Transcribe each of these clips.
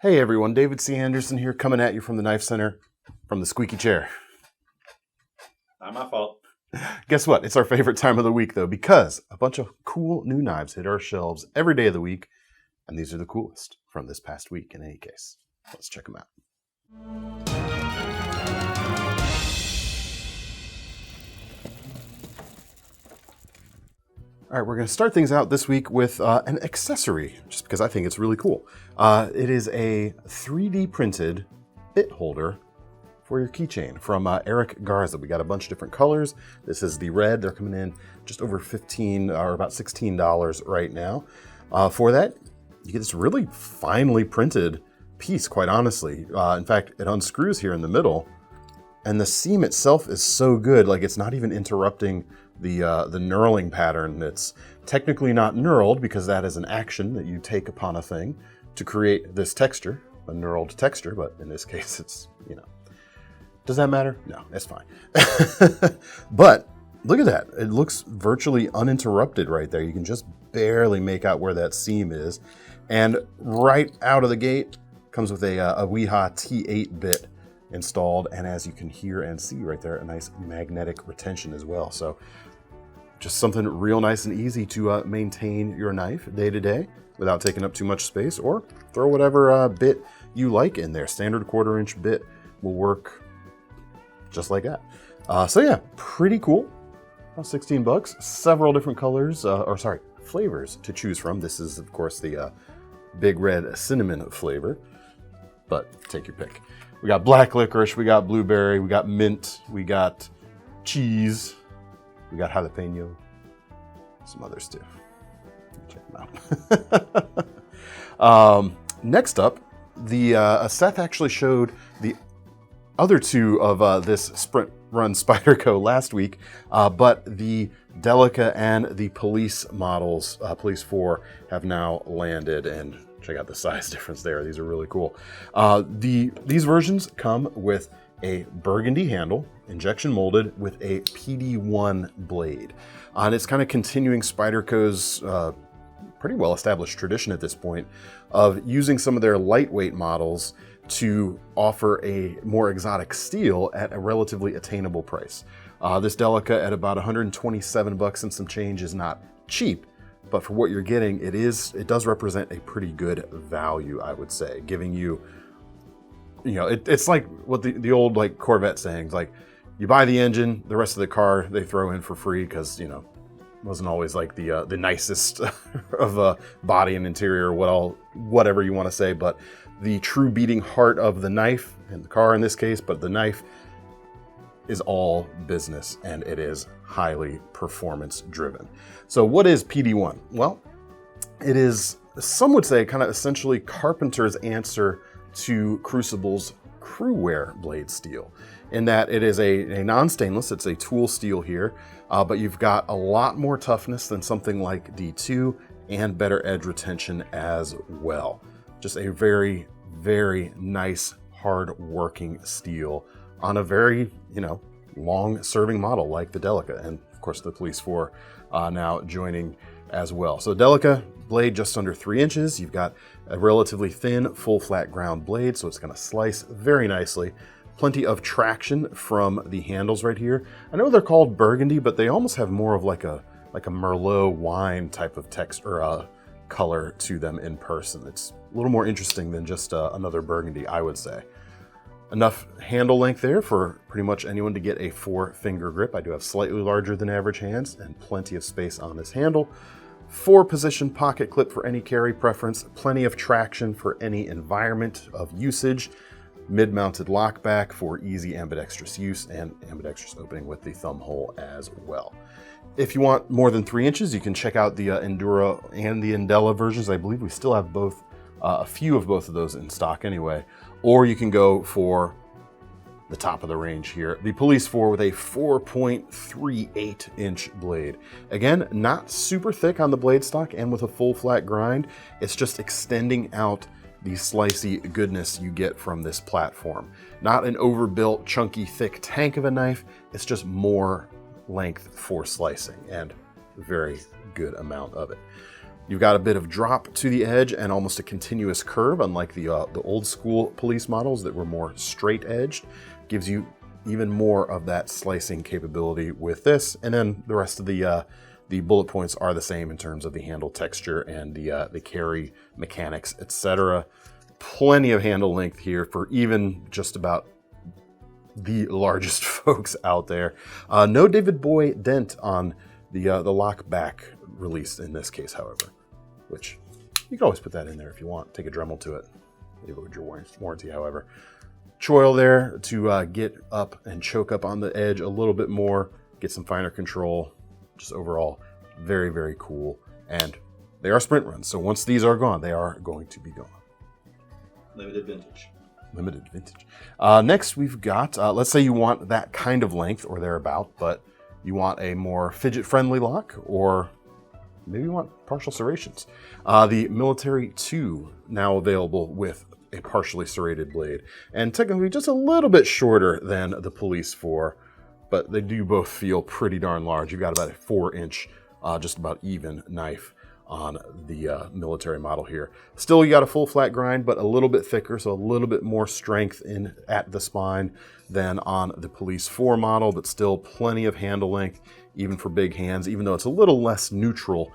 Hey everyone, David C. Anderson here, coming at you from the KnifeCenter, from the squeaky chair. Not my fault. Guess what? It's our favorite time of the week though, because a bunch of cool new knives hit our shelves every day of the week, and these are the coolest from this past week in any case. Let's check them out. All right, we're going to start things out this week with an accessory, just because I think it's really cool. It is a 3D printed bit holder for your keychain from Eric Garza. We got a bunch of different colors. This is the red. They're coming in just over $15 or about $16 right now. For that, you get this really finely printed piece, quite honestly. In fact, it unscrews here in the middle, and the seam itself is so good, like it's not even interrupting the knurling pattern. It's technically not knurled because that is an action that you take upon a thing to create this texture, a knurled texture, but in this case it's, you know. Does that matter? No, it's fine. But look at that. It looks virtually uninterrupted right there. You can just barely make out where that seam is. And right out of the gate comes with a Weha T8 bit installed, and as you can hear and see right there, a nice magnetic retention as well. So just something real nice and easy to maintain your knife day to day without taking up too much space, or throw whatever bit you like in there. Standard 1/4" bit will work just like that. So yeah, pretty cool. About 16 bucks. Several different colors, flavors to choose from. This is of course the big red cinnamon flavor, but take your pick. We got black licorice, we got blueberry, we got mint, we got cheese, we got jalapeno, some others too. Check them out. Next up, Seth actually showed the other two of this sprint run Spyderco last week, but the Delica and the Police models, Police 4, have now landed, and check out the size difference there. These are really cool. These versions come with a burgundy handle, injection molded, with a PD1 blade. And it's kind of continuing Spyderco's pretty well established tradition at this point of using some of their lightweight models to offer a more exotic steel at a relatively attainable price. This Delica at about 127 bucks and some change is not cheap, but for what you're getting, it does represent a pretty good value, I would say, giving you, it's like what the old like Corvette sayings, like you buy the engine, the rest of the car they throw in for free because, wasn't always like the nicest of body and interior, whatever you want to say, but the true beating heart of the knife, and the car in this case, but the knife is all business, and it is highly performance driven. So what is PD1? Well, it is, some would say, kind of essentially Carpenter's answer to Crucible's Crewwear blade steel, in that it is a non-stainless, it's a tool steel here, but you've got a lot more toughness than something like D2 and better edge retention as well. Just a very, very nice, hard-working steel on a very, long-serving model like the Delica, and of course the Police 4 now joining as well. So Delica blade just under 3 inches. You've got a relatively thin, full flat ground blade, so it's going to slice very nicely. Plenty of traction from the handles right here. I know they're called burgundy, but they almost have more of like a Merlot wine type of text or color to them in person. It's a little more interesting than just another burgundy, I would say. Enough handle length there for pretty much anyone to get a 4-finger grip. I do have slightly larger than average hands and plenty of space on this handle. 4-position pocket clip for any carry preference. Plenty of traction for any environment of usage. Mid-mounted lockback for easy ambidextrous use, and ambidextrous opening with the thumb hole as well. If you want more than 3 inches, you can check out the Endura and the Indela versions. I believe we still have both, a few of both of those in stock anyway. Or you can go for the top of the range here, the Police 4 with a 4.38 inch blade. Again, not super thick on the blade stock and with a full flat grind. It's just extending out the slicey goodness you get from this platform. Not an overbuilt, chunky, thick tank of a knife. It's just more length for slicing, and a very good amount of it. You've got a bit of drop to the edge and almost a continuous curve, unlike the old school police models that were more straight edged. Gives you even more of that slicing capability with this. And then the rest of the bullet points are the same in terms of the handle texture and the carry mechanics, etc. Plenty of handle length here for even just about the largest folks out there. No David Boy dent on the lock back release in this case, however, which you can always put that in there if you want. Take a Dremel to it. Leave it with your warranty, however. Choil there to get up and choke up on the edge a little bit more, get some finer control. Just overall, very, very cool. And they are sprint runs, so once these are gone, they are going to be gone. Limited vintage. Limited vintage. Next, we've got, let's say you want that kind of length or thereabout, but you want a more fidget-friendly lock, or maybe you want partial serrations. The Military 2 now available with a partially serrated blade, and technically just a little bit shorter than the Police 4, but they do both feel pretty darn large. You've got about a 4-inch, just about even knife on the military model here. Still, you got a full flat grind, but a little bit thicker, so a little bit more strength in at the spine than on the Police 4 model, but still plenty of handle length, even for big hands, even though it's a little less neutral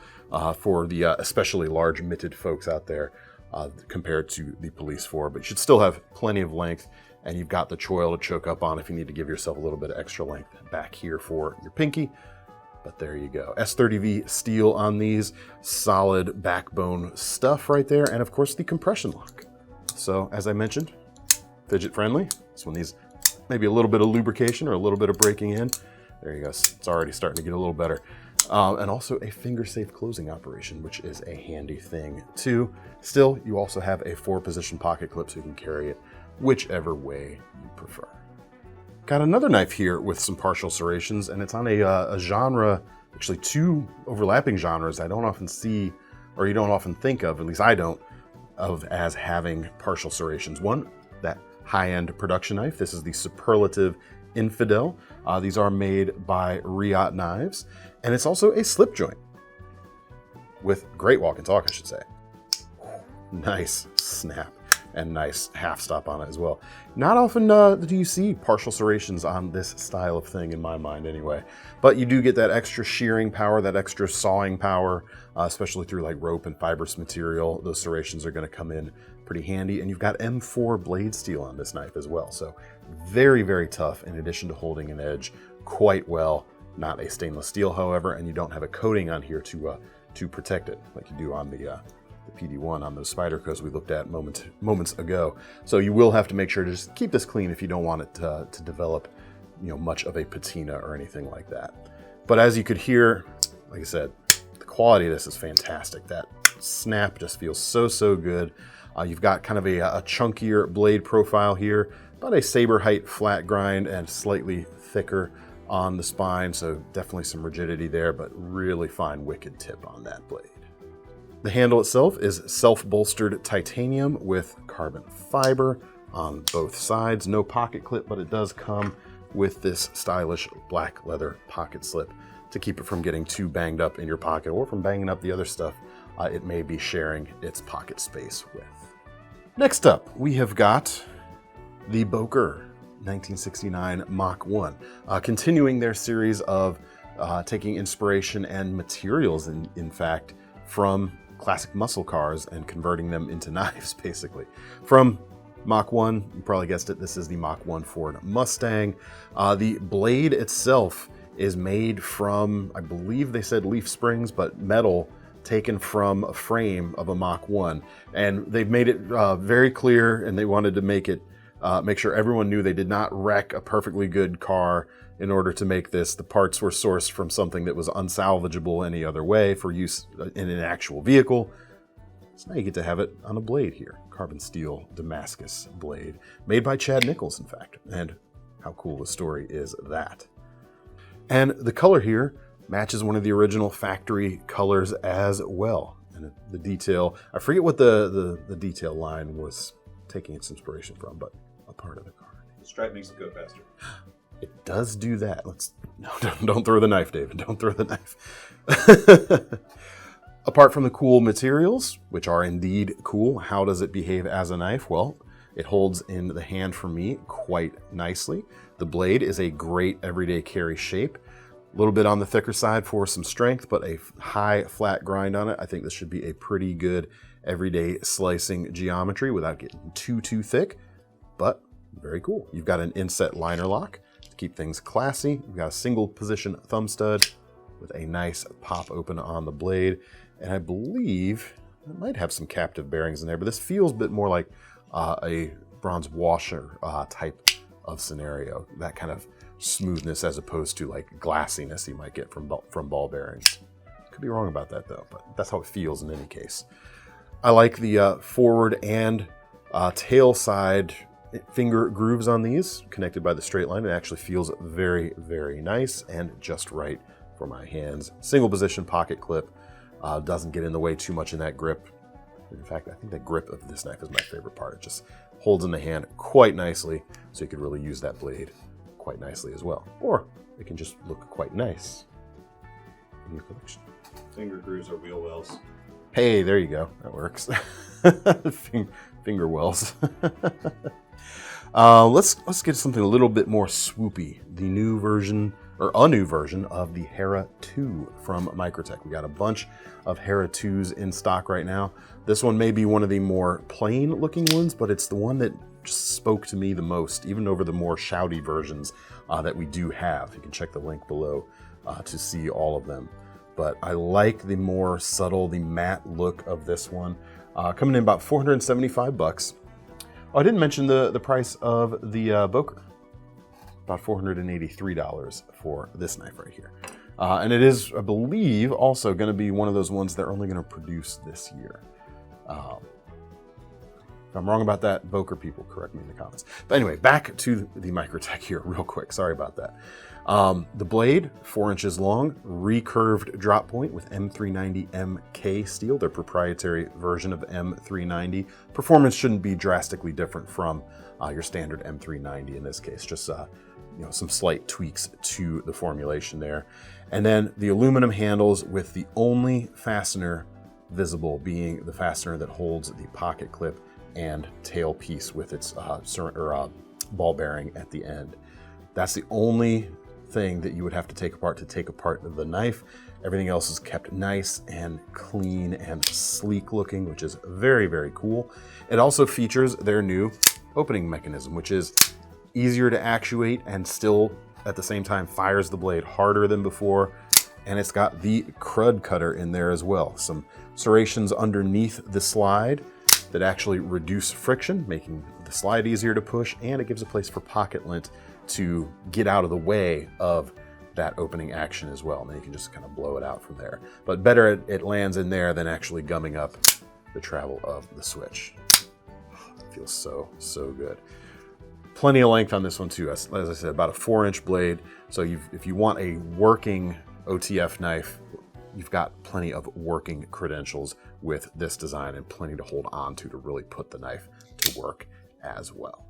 for the especially large mitted folks out there compared to the Police 4, but you should still have plenty of length, and you've got the choil to choke up on if you need to give yourself a little bit of extra length back here for your pinky. But there you go. S30V steel on these, solid backbone stuff right there, and of course the compression lock. So as I mentioned, fidget friendly. So when these maybe a little bit of lubrication or a little bit of breaking in, there you go. It's already starting to get a little better. And also a finger-safe closing operation, which is a handy thing too. Still, you also have a 4-position pocket clip, so you can carry it whichever way you prefer. Got another knife here with some partial serrations, and it's on a genre, actually 2 overlapping genres I don't often see, or you don't often think of, at least I don't, of as having partial serrations. One, that high-end production knife. This is the Suprlativ Infidel. These are made by Riot Knives, and it's also a slip joint with great walk and talk, I should say. Nice snap and nice half stop on it as well. Not often do you see partial serrations on this style of thing, in my mind anyway, but you do get that extra shearing power, that extra sawing power, especially through like rope and fibrous material. Those serrations are going to come in pretty handy, and you've got M4 blade steel on this knife as well, so very, very tough, in addition to holding an edge quite well. Not a stainless steel, however, and you don't have a coating on here to protect it like you do on the PD1 on those Spydercos we looked at moments ago. So you will have to make sure to just keep this clean if you don't want it to develop, much of a patina or anything like that. But as you could hear, like I said, the quality of this is fantastic. That snap just feels so good. You've got kind of a chunkier blade profile here, about a saber height flat grind and slightly thicker on the spine, so definitely some rigidity there, but really fine wicked tip on that blade. The handle itself is self-bolstered titanium with carbon fiber on both sides. No pocket clip, but it does come with this stylish black leather pocket slip to keep it from getting too banged up in your pocket or from banging up the other stuff it may be sharing its pocket space with. Next up, we have got the Boker 1969 Mach 1, continuing their series of taking inspiration and materials, in fact, from classic muscle cars and converting them into knives, basically. From Mach 1, you probably guessed it, this is the Mach 1 Ford Mustang. The blade itself is made from, I believe they said leaf springs, but metal taken from a frame of a Mach 1. And they've made it very clear, and they wanted to make sure everyone knew they did not wreck a perfectly good car in order to make this. The parts were sourced from something that was unsalvageable any other way for use in an actual vehicle. So now you get to have it on a blade here. Carbon steel Damascus blade. Made by Chad Nichols, in fact. And how cool a story is that? And the color here matches one of the original factory colors as well. And the detail, I forget what the detail line was taking its inspiration from, but a part of the car. The stripe makes it go faster. It does do that. Don't throw the knife, David. Don't throw the knife. Apart from the cool materials, which are indeed cool, how does it behave as a knife? Well, it holds in the hand for me quite nicely. The blade is a great everyday carry shape. A little bit on the thicker side for some strength, but a high flat grind on it. I think this should be a pretty good everyday slicing geometry without getting too thick, but very cool. You've got an inset liner lock to keep things classy. You've got a single position thumb stud with a nice pop open on the blade. And I believe it might have some captive bearings in there, but this feels a bit more like a bronze washer type of scenario. That kind of smoothness as opposed to like glassiness you might get from ball bearings. Could be wrong about that though, but that's how it feels in any case. I like the forward and tail side finger grooves on these, connected by the straight line. It actually feels very, very nice and just right for my hands. Single position pocket clip. Doesn't get in the way too much in that grip. In fact, I think the grip of this knife is my favorite part. It just holds in the hand quite nicely, so you could really use that blade quite nicely as well. Or it can just look quite nice in your collection. Finger grooves are wheel wells. Hey, there you go. That works. Finger wells. Let's get something a little bit more swoopy. The new version, or a new version of the Hera II from Microtech. We got a bunch of Hera IIs in stock right now. This one may be one of the more plain looking ones, but it's the one that just spoke to me the most, even over the more shouty versions that we do have. You can check the link below to see all of them. But I like the more subtle, the matte look of this one. Coming in about $475. Oh, I didn't mention the price of the Boker. About $483 for this knife right here. And it is, I believe, also going to be one of those ones they're only going to produce this year. If I'm wrong about that, Boker people, correct me in the comments. But anyway, back to the Microtech here real quick. Sorry about that. The blade, 4 inches long, recurved drop point with M390 MK steel, their proprietary version of M390. Performance shouldn't be drastically different from your standard M390 in this case, just some slight tweaks to the formulation there. And then the aluminum handles with the only fastener visible being the fastener that holds the pocket clip and tail piece with its ball bearing at the end. That's the only thing that you would have to take apart the knife. Everything else is kept nice and clean and sleek looking, which is very, very cool. It also features their new opening mechanism, which is easier to actuate and still at the same time fires the blade harder than before. And it's got the crud cutter in there as well. Some serrations underneath the slide that actually reduce friction, making the slide easier to push, and it gives a place for pocket lint to get out of the way of that opening action as well. And then you can just kind of blow it out from there. But better it lands in there than actually gumming up the travel of the switch. It feels so, so good. Plenty of length on this one too. As I said, about a 4-inch blade. So if you want a working OTF knife, you've got plenty of working credentials with this design and plenty to hold on to really put the knife to work as well.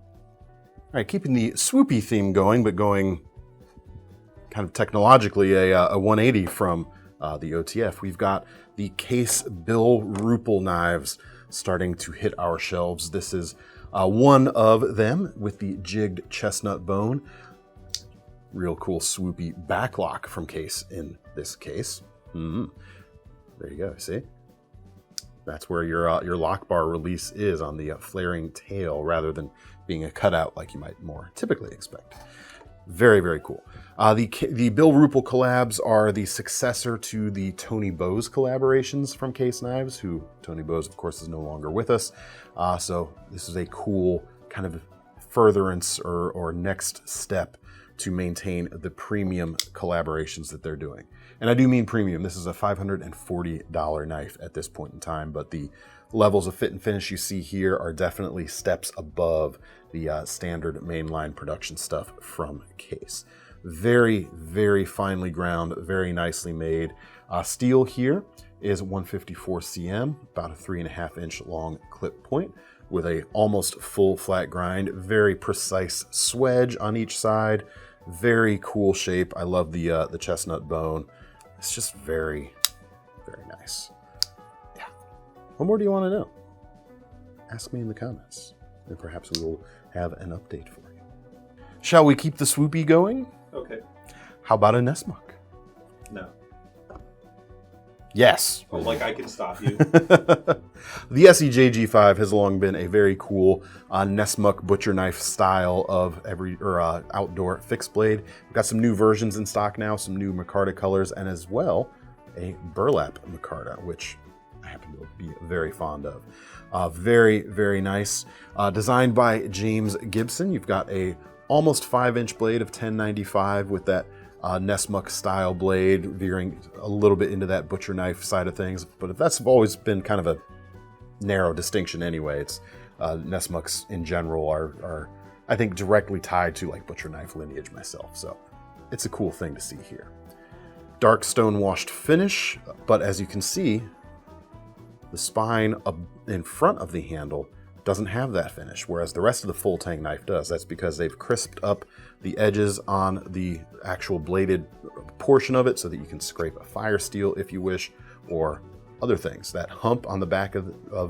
All right, keeping the swoopy theme going, but going kind of technologically a 180 from the OTF. We've got the Case Bill Ruple knives starting to hit our shelves. This is one of them with the jigged chestnut bone. Real cool swoopy backlock from Case in this case. There you go, see? That's where your lock bar release is on the flaring tail rather than being a cutout like you might more typically expect. Very, very cool. The Bill Ruple collabs are the successor to the Tony Bose collaborations from Case Knives, who Tony Bose, of course, is no longer with us. So this is a cool kind of furtherance or next step to maintain the premium collaborations that they're doing. And I do mean premium. This is a $540 knife at this point in time, but the levels of fit and finish you see here are definitely steps above the standard mainline production stuff from Case. Very, very finely ground, very nicely made. Steel here is 154 cm, about a 3.5-inch long clip point with a almost full flat grind, very precise swedge on each side. Very cool shape. I love the chestnut bone. It's just very, very nice. What more do you want to know? Ask me in the comments, and perhaps we will have an update for you. Shall we keep the swoopy going? Okay. How about a Nesmuk? No. Yes. Oh, like I can stop you. The ESEE JG5 has long been a very cool Nesmuk butcher knife style of outdoor fixed blade. We've got some new versions in stock now, some new micarta colors, and as well a burlap micarta, which I happen to be very fond of. Very, very nice. Designed by James Gibson. You've got a almost 5-inch blade of 1095 with that Nesmuk style blade, veering a little bit into that butcher knife side of things. But that's always been kind of a narrow distinction anyway. It's Nesmuks in general are I think directly tied to like butcher knife lineage myself. So it's a cool thing to see here. Dark stone washed finish, but as you can see, the spine up in front of the handle doesn't have that finish, whereas the rest of the full tang knife does. That's because they've crisped up the edges on the actual bladed portion of it so that you can scrape a fire steel if you wish, or other things. That hump on the back of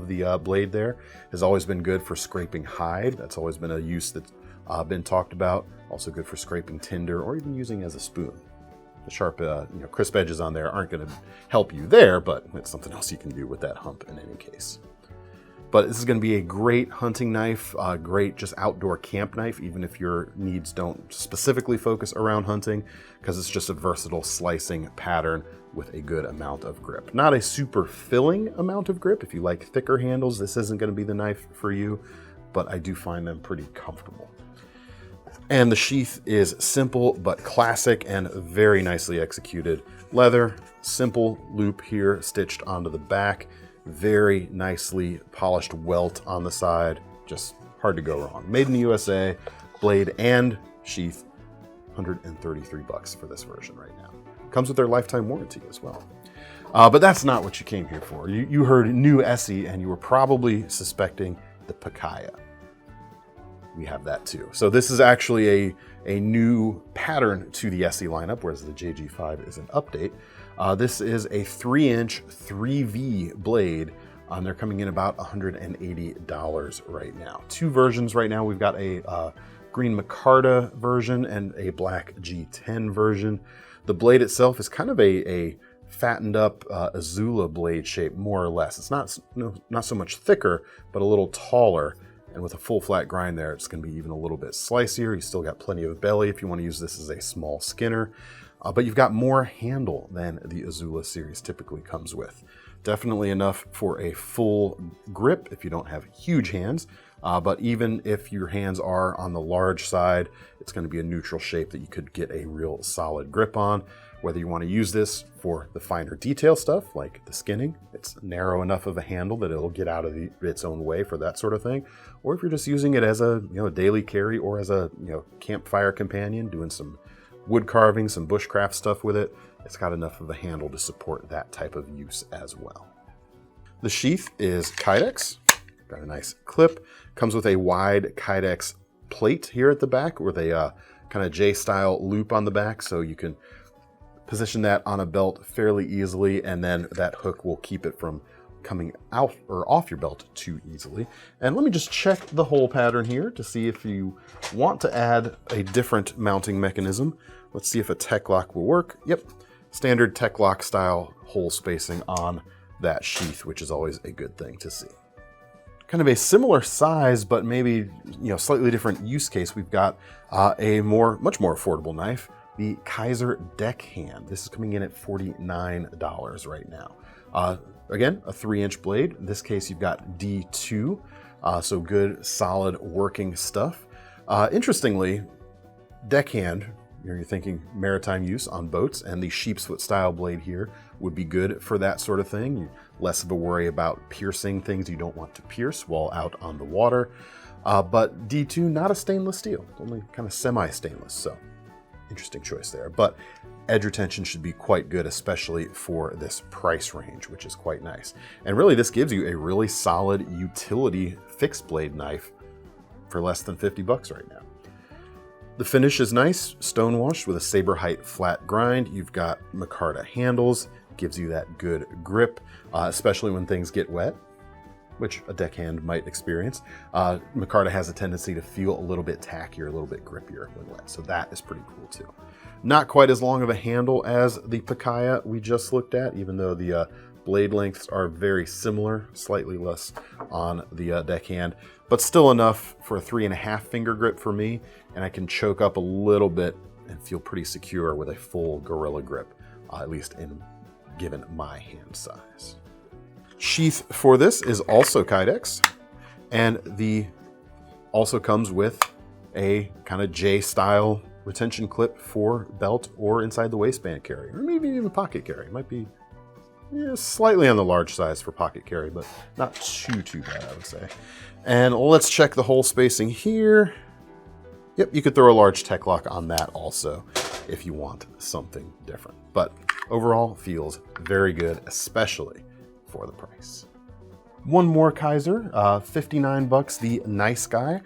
the blade there has always been good for scraping hide. That's always been a use that's been talked about. Also good for scraping tinder or even using as a spoon. The sharp, crisp edges on there aren't going to help you there, but it's something else you can do with that hump in any case. But this is going to be a great hunting knife, great just outdoor camp knife, even if your needs don't specifically focus around hunting, because it's just a versatile slicing pattern with a good amount of grip. Not a super filling amount of grip. If you like thicker handles, this isn't going to be the knife for you, but I do find them pretty comfortable. And the sheath is simple but classic and very nicely executed. Leather, simple loop here stitched onto the back. Very nicely polished welt on the side. Just hard to go wrong. Made in the USA, blade and sheath, $133 for this version right now. Comes with their lifetime warranty as well. But that's not what you came here for. You heard new ESEE and you were probably suspecting the Pacaya. We have that too. So this is actually a new pattern to the ESEE lineup, whereas the JG5 is an update. This is a 3-inch 3V blade. They're coming in about $180 right now. Two versions right now. We've got a green micarta version and a black G10 version. The blade itself is kind of a fattened up Azula blade shape, more or less. It's not so much thicker, but a little taller. And with a full flat grind there, it's going to be even a little bit slicier. You still got plenty of belly if you want to use this as a small skinner. But you've got more handle than the Azula series typically comes with. Definitely enough for a full grip if you don't have huge hands. But even if your hands are on the large side, it's going to be a neutral shape that you could get a real solid grip on. Whether you want to use this for the finer detail stuff, like the skinning, it's narrow enough of a handle that it'll get out of its own way for that sort of thing. Or if you're just using it as a daily carry or as a campfire companion, doing some wood carving, some bushcraft stuff with it, it's got enough of a handle to support that type of use as well. The sheath is Kydex. Got a nice clip. Comes with a wide Kydex plate here at the back with a kind of J-style loop on the back, so you can position that on a belt fairly easily, and then that hook will keep it from coming out or off your belt too easily. And let me just check the hole pattern here to see if you want to add a different mounting mechanism. Let's see if a tech lock will work. Yep, standard tech lock style hole spacing on that sheath, which is always a good thing to see. Kind of a similar size, but maybe slightly different use case. We've got a much more affordable knife, the Kizer Deckhand. This is coming in at $49 right now. Again, a 3-inch blade. In this case, you've got D2, so good, solid working stuff. Interestingly, Deckhand, you're thinking maritime use on boats, and the sheep's foot style blade here would be good for that sort of thing. Less of a worry about piercing things you don't want to pierce while out on the water. But D2, not a stainless steel, only kind of semi-stainless, so interesting choice there. But edge retention should be quite good, especially for this price range, which is quite nice. And really, this gives you a really solid utility fixed blade knife for less than $50 right now. The finish is nice, stone washed with a saber height flat grind. You've got micarta handles, gives you that good grip, especially when things get wet. which a deckhand might experience. Micarta has a tendency to feel a little bit tackier, a little bit grippier when wet, so that is pretty cool too. Not quite as long of a handle as the Pacaya we just looked at, even though the blade lengths are very similar, slightly less on the deckhand, but still enough for a 3.5 finger grip for me, and I can choke up a little bit and feel pretty secure with a full gorilla grip, at least given my hand size. Sheath for this is also Kydex, and also comes with a kind of J-style retention clip for belt or inside the waistband carry, or maybe even pocket carry. It might be slightly on the large size for pocket carry, but not too bad, I would say. And let's check the hole spacing here. Yep, you could throw a large tech lock on that also if you want something different. But overall, feels very good, especially for the price. One more Kizer, 59 bucks, the Nice Guy.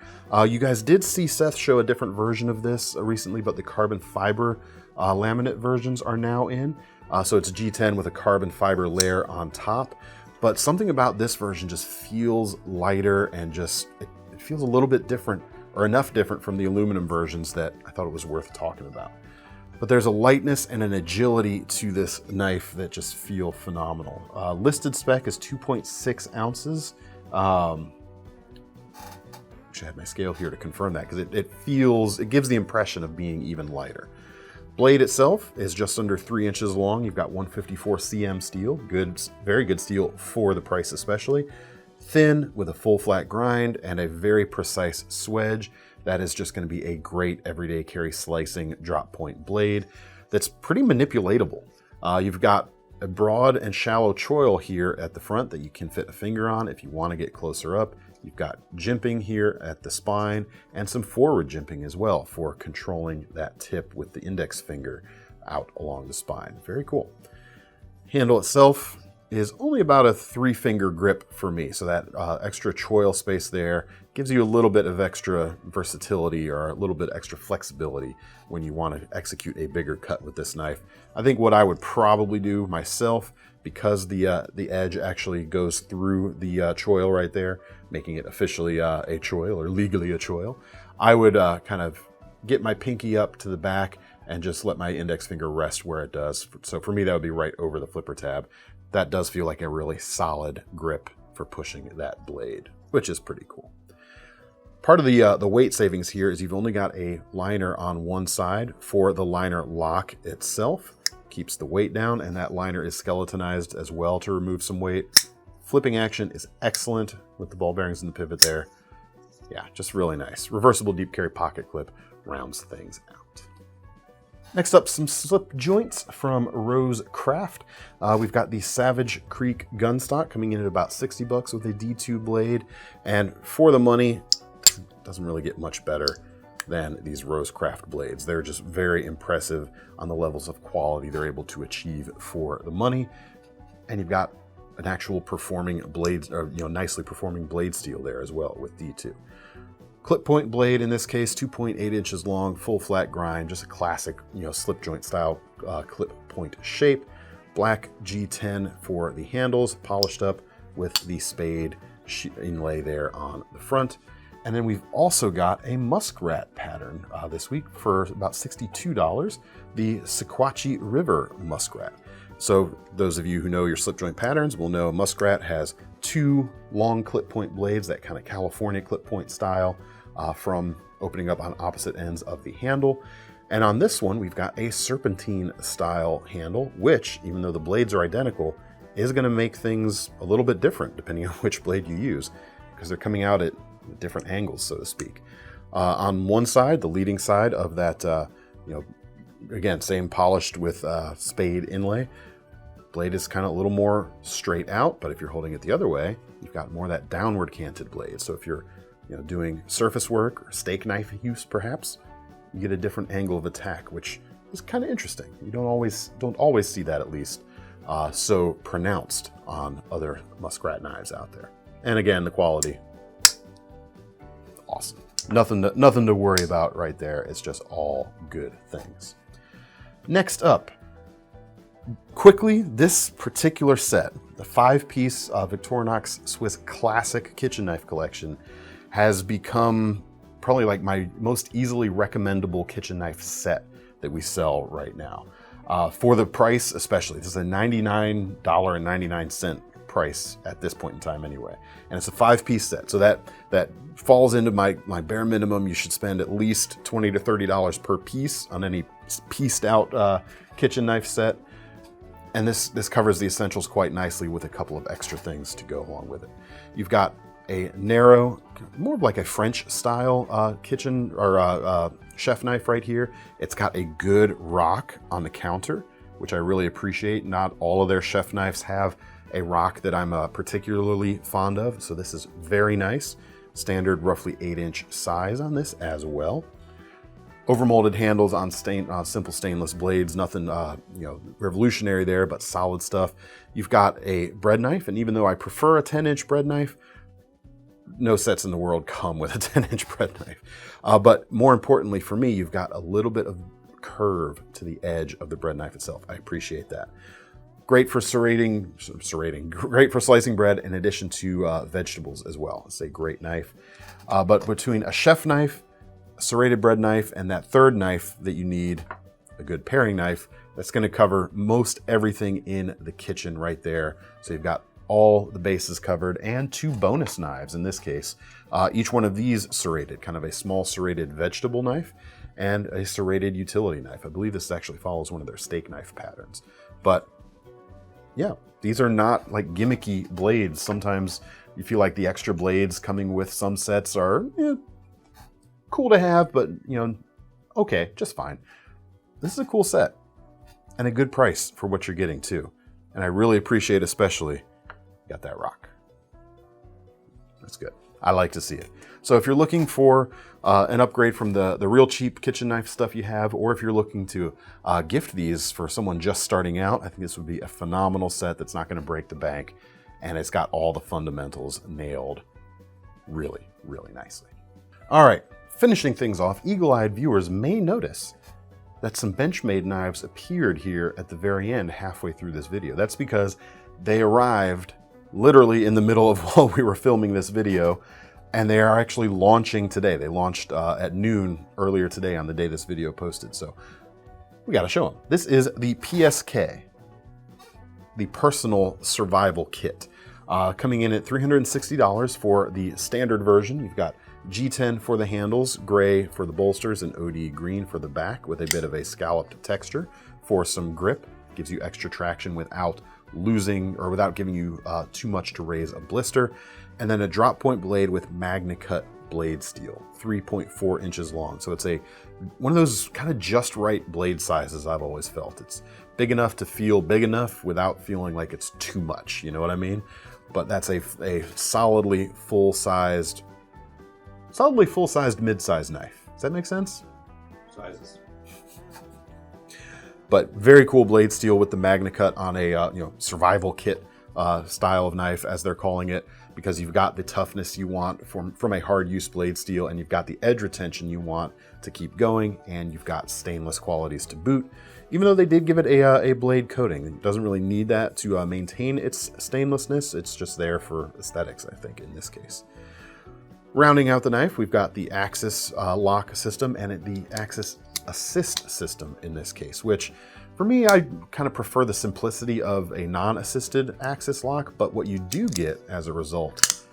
You guys did see Seth show a different version of this recently, but the carbon fiber laminate versions are now in. So it's G10 with a carbon fiber layer on top. But something about this version just feels lighter and just, it feels a little bit different, or enough different from the aluminum versions that I thought it was worth talking about. But there's a lightness and an agility to this knife that just feel phenomenal. Listed spec is 2.6 ounces. Actually, I had my scale here to confirm that, because it gives the impression of being even lighter. Blade itself is just under 3 inches long. You've got 154 cm steel, very good steel for the price especially. Thin with a full flat grind and a very precise swedge. That is just going to be a great everyday carry slicing drop point blade that's pretty manipulatable. You've got a broad and shallow choil here at the front that you can fit a finger on if you want to get closer up. You've got jimping here at the spine and some forward jimping as well for controlling that tip with the index finger out along the spine. Very cool. Handle itself is only about a 3-finger grip for me, so that extra choil space there gives you a little bit of extra versatility or a little bit extra flexibility when you want to execute a bigger cut with this knife. I think what I would probably do myself, because the edge actually goes through the choil right there, making it officially a choil or legally a choil, I would kind of get my pinky up to the back and just let my index finger rest where it does. So for me, that would be right over the flipper tab. That does feel like a really solid grip for pushing that blade, which is pretty cool. Part of the weight savings here is you've only got a liner on one side for the liner lock itself. Keeps the weight down, and that liner is skeletonized as well to remove some weight. Flipping action is excellent with the ball bearings and the pivot there. Yeah, just really nice. Reversible deep carry pocket clip rounds things out. Next up, some slip joints from RoseCraft. We've got the Savage Creek Gunstock coming in at about 60 bucks with a D2 blade. And for the money, it doesn't really get much better than these RoseCraft blades. They're just very impressive on the levels of quality they're able to achieve for the money. And you've got an actual performing blades, or nicely performing blade steel there as well with D2. Clip point blade in this case, 2.8 inches long, full flat grind, just a classic, slip joint style clip point shape. Black G10 for the handles, polished up with the spade inlay there on the front. And then we've also got a Muskrat pattern this week for about $62, the Sequatchie River Muskrat. So those of you who know your slip joint patterns will know Muskrat has 2 long clip point blades, that kind of California clip point style, from opening up on opposite ends of the handle. And on this one, we've got a serpentine style handle, which, even though the blades are identical, is going to make things a little bit different depending on which blade you use, because they're coming out at different angles, so to speak. On one side, the leading side of that, again, same polished with spade inlay, blade is kind of a little more straight out, but if you're holding it the other way, you've got more of that downward canted blade. So if you're doing surface work or steak knife use, perhaps, you get a different angle of attack, which is kind of interesting. You don't always see that, at least so pronounced on other Muskrat knives out there. And again, the quality, awesome. Nothing to worry about right there. It's just all good things. Next up, Quickly, this particular set, the 5-piece Victorinox Swiss Classic kitchen knife collection, has become probably like my most easily recommendable kitchen knife set that we sell right now. For the price especially, this is a $99.99 price at this point in time anyway. And it's a 5-piece set, so that falls into my bare minimum. You should spend at least $20 to $30 per piece on any pieced out kitchen knife set. And this covers the essentials quite nicely with a couple of extra things to go along with it. You've got a narrow, more of like a French style kitchen or chef knife right here. It's got a good rock on the counter, which I really appreciate. Not all of their chef knives have a rock that I'm particularly fond of, so this is very nice. Standard roughly 8-inch size on this as well. Overmolded handles on simple stainless blades, nothing revolutionary there, but solid stuff. You've got a bread knife, and even though I prefer a 10-inch bread knife, no sets in the world come with a 10-inch bread knife. But more importantly for me, you've got a little bit of curve to the edge of the bread knife itself. I appreciate that. Great for great for slicing bread in addition to vegetables as well. It's a great knife. But between a chef knife, a serrated bread knife, and that third knife that you need, a good paring knife, that's going to cover most everything in the kitchen right there. So you've got all the bases covered, and 2 bonus knives in this case. Each one of these serrated, kind of a small serrated vegetable knife and a serrated utility knife. I believe this actually follows one of their steak knife patterns. But yeah, these are not like gimmicky blades. Sometimes you feel like the extra blades coming with some sets are cool to have, but okay, just fine. This is a cool set and a good price for what you're getting too. And I really appreciate especially got that rock. That's good. I like to see it. So if you're looking for an upgrade from the real cheap kitchen knife stuff you have, or if you're looking to gift these for someone just starting out, I think this would be a phenomenal set that's not going to break the bank, and it's got all the fundamentals nailed really, really nicely. All right, finishing things off, eagle-eyed viewers may notice that some Benchmade knives appeared here at the very end, halfway through this video. That's because they arrived literally in the middle of while we were filming this video, and they are actually launching today. They launched at noon earlier today on the day this video posted, so we got to show them. This is the PSK, the Personal Survival Kit, coming in at $360 for the standard version. You've got G10 for the handles, gray for the bolsters, and OD green for the back with a bit of a scalloped texture for some grip. Gives you extra traction without losing or without giving you too much to raise a blister. And then a drop point blade with MagnaCut blade steel, 3.4 inches long. So it's one of those kind of just right blade sizes I've always felt. It's big enough to feel big enough without feeling like it's too much, you know what I mean? But that's a solidly full-sized mid-sized knife. Does that make sense? Sizes. But very cool blade steel with the MagnaCut on a survival kit style of knife, as they're calling it, because you've got the toughness you want from a hard use blade steel, and you've got the edge retention you want to keep going, and you've got stainless qualities to boot. Even though they did give it a blade coating, it doesn't really need that to maintain its stainlessness. It's just there for aesthetics, I think, in this case. Rounding out the knife, we've got the Axis lock system and the Axis assist system in this case, which for me, I kind of prefer the simplicity of a non-assisted Axis lock, but what you do get as a result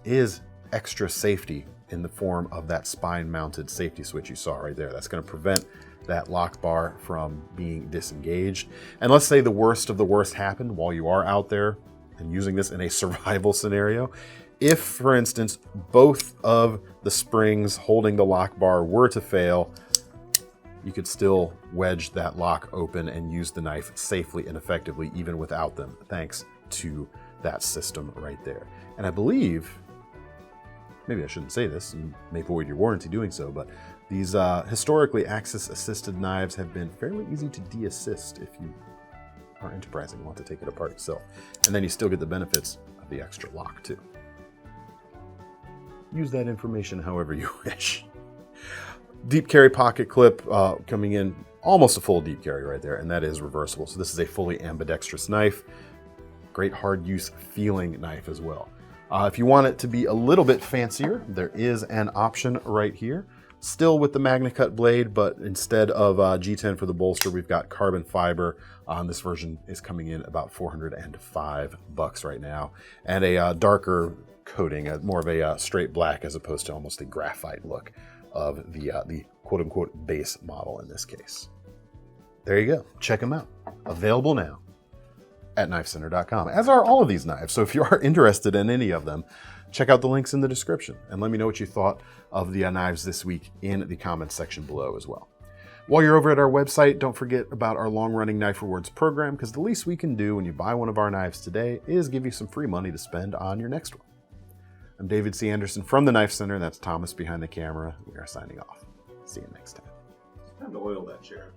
is extra safety in the form of that spine-mounted safety switch you saw right there. That's going to prevent that lock bar from being disengaged. And let's say the worst of the worst happened while you are out there and using this in a survival scenario. If, for instance, both of the springs holding the lock bar were to fail, you could still wedge that lock open and use the knife safely and effectively even without them, thanks to that system right there. And I believe, maybe I shouldn't say this, you may void your warranty doing so, but these historically Axis-assisted knives have been fairly easy to de-assist if you are enterprising and want to take it apart yourself. And then you still get the benefits of the extra lock too. Use that information however you wish. Deep carry pocket clip coming in almost a full deep carry right there, and that is reversible. So this is a fully ambidextrous knife. Great hard use feeling knife as well. If you want it to be a little bit fancier, there is an option right here. Still with the MagnaCut blade, but instead of G10 for the bolster, we've got carbon fiber. This version is coming in about $405 right now, and a darker coating, more of a straight black as opposed to almost a graphite look of the quote-unquote base model in this case. There you go. Check them out. Available now at KnifeCenter.com, as are all of these knives. So if you are interested in any of them, check out the links in the description and let me know what you thought of the knives this week in the comments section below as well. While you're over at our website, don't forget about our long-running Knife Rewards program, because the least we can do when you buy one of our knives today is give you some free money to spend on your next one. I'm David C. Anderson from the Knife Center, and that's Thomas behind the camera. We are signing off. See you next time. It's time to oil that chair.